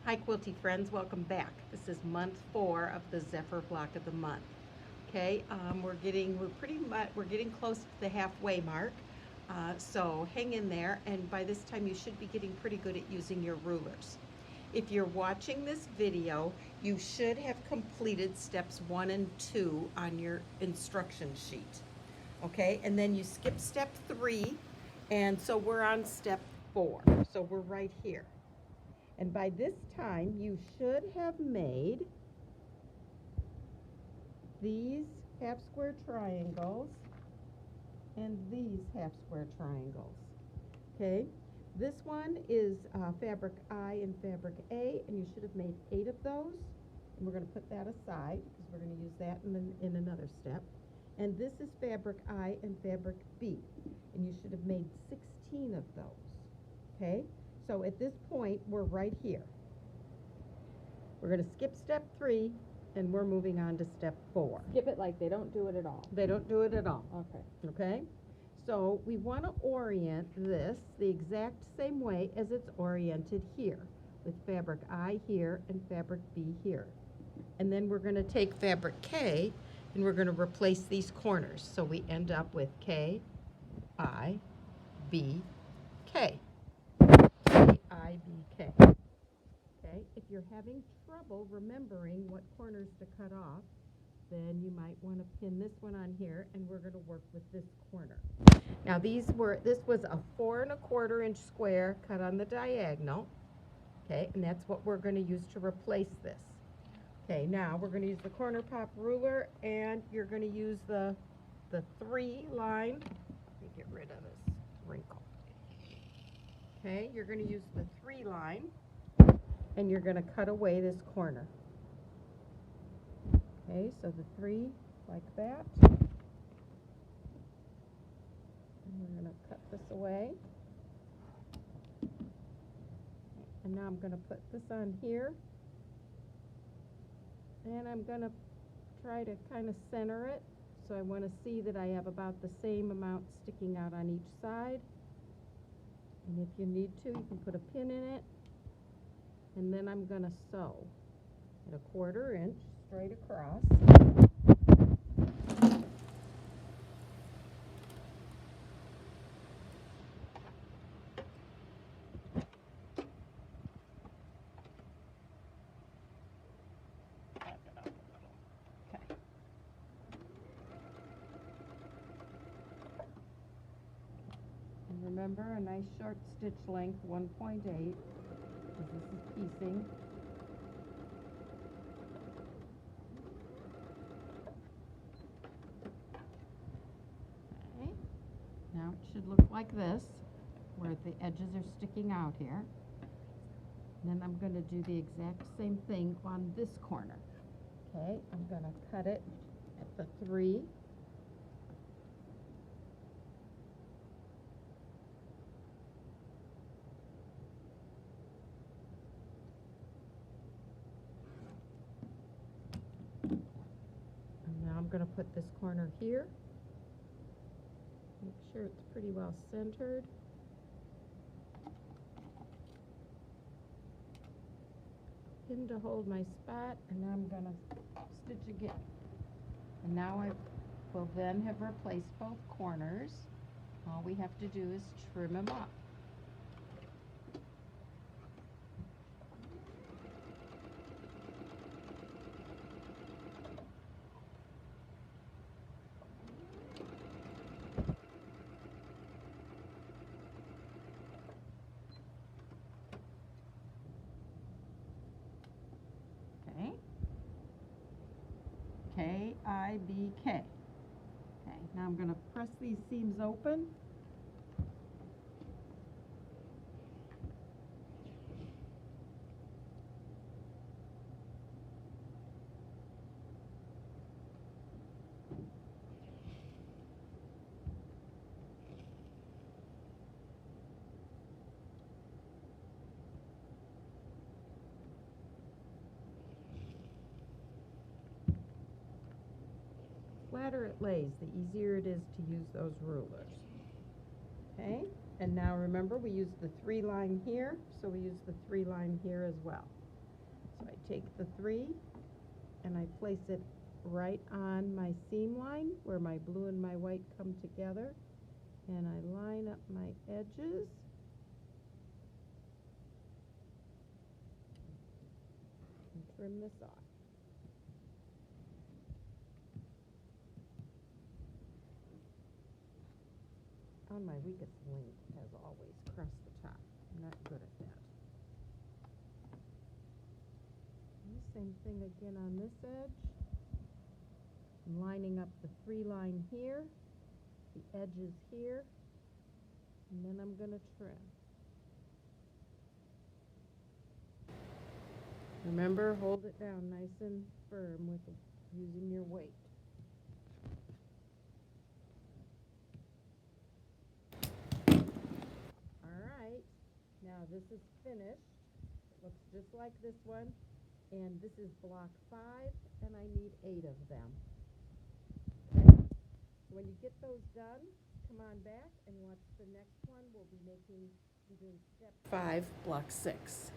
Hi Quilty friends, welcome back. This is month 4 of the Zephyr block of the month. Okay, we're getting close to the halfway mark. So hang in there, and by this time you should be getting pretty good at using your rulers. If you're watching this video, you should have completed steps 1 and 2 on your instruction sheet. Okay, and then you skip step 3, and so we're on step 4. So we're right here. And by this time, you should have made these half square triangles and these half square triangles. Okay, this one is fabric I and fabric A, and you should have made 8 of those. And we're going to put that aside because we're going to use that in another step. And this is fabric I and fabric B, and you should have made 16 of those. Okay, so at this point, we're right here. We're going to skip step 3, and we're moving on to step 4. Skip it like they don't do it at all. They don't do it at all. Okay. Okay? So we want to orient this the exact same way as it's oriented here, with fabric I here and fabric B here. And then we're going to take fabric K, and we're going to replace these corners. So we end up with K, I, B, K. K, I, B, K. Okay, if you're having trouble remembering what corners to cut off, then you might want to pin this one on here, and we're going to work with this corner. Now this was a 4 1/4 inch square cut on the diagonal. Okay, and that's what we're going to use to replace this. Okay, now we're going to use the corner pop ruler, and you're going to use the 3 line. Let me get rid of this wrinkle. Okay, you're going to use the 3 line, and you're going to cut away this corner. Okay, so the 3 like that. And we're going to cut this away. And now I'm going to put this on here. And I'm going to try to kind of center it. So I want to see that I have about the same amount sticking out on each side. And if you need to, you can put a pin in it. And then I'm going to sew at 1/4 inch straight across. Okay. And remember, a nice short stitch length, 1.8, because this is piecing. Okay. Now it should look like this, where the edges are sticking out here. And then I'm going to do the exact same thing on this corner. Okay, I'm going to cut it at the 3. And now I'm going to put this corner here. Make sure it's pretty well centered. Pin to hold my spot, and I'm going to stitch again. And now I will then have replaced both corners. All we have to do is trim them up. Okay. K, I, B, K. Okay, now I'm going to press these seams open. Flatter it lays, the easier it is to use those rulers. Okay, and now remember we used the 3 line here, so we use the 3 line here as well. So I take the 3 and I place it right on my seam line where my blue and my white come together. And I line up my edges. And trim this off. On my weakest link, as always, across the top. I'm not good at that. And the same thing again on this edge. I'm lining up the 3 line here, the edges here, and then I'm going to trim. Remember, hold it down nice and firm with using your weight. Alright, now this is finished. It looks just like this one. And this is block 5, and I need 8 of them. Okay? When you get those done, come on back and watch the next one. We'll be doing step 5, block 6.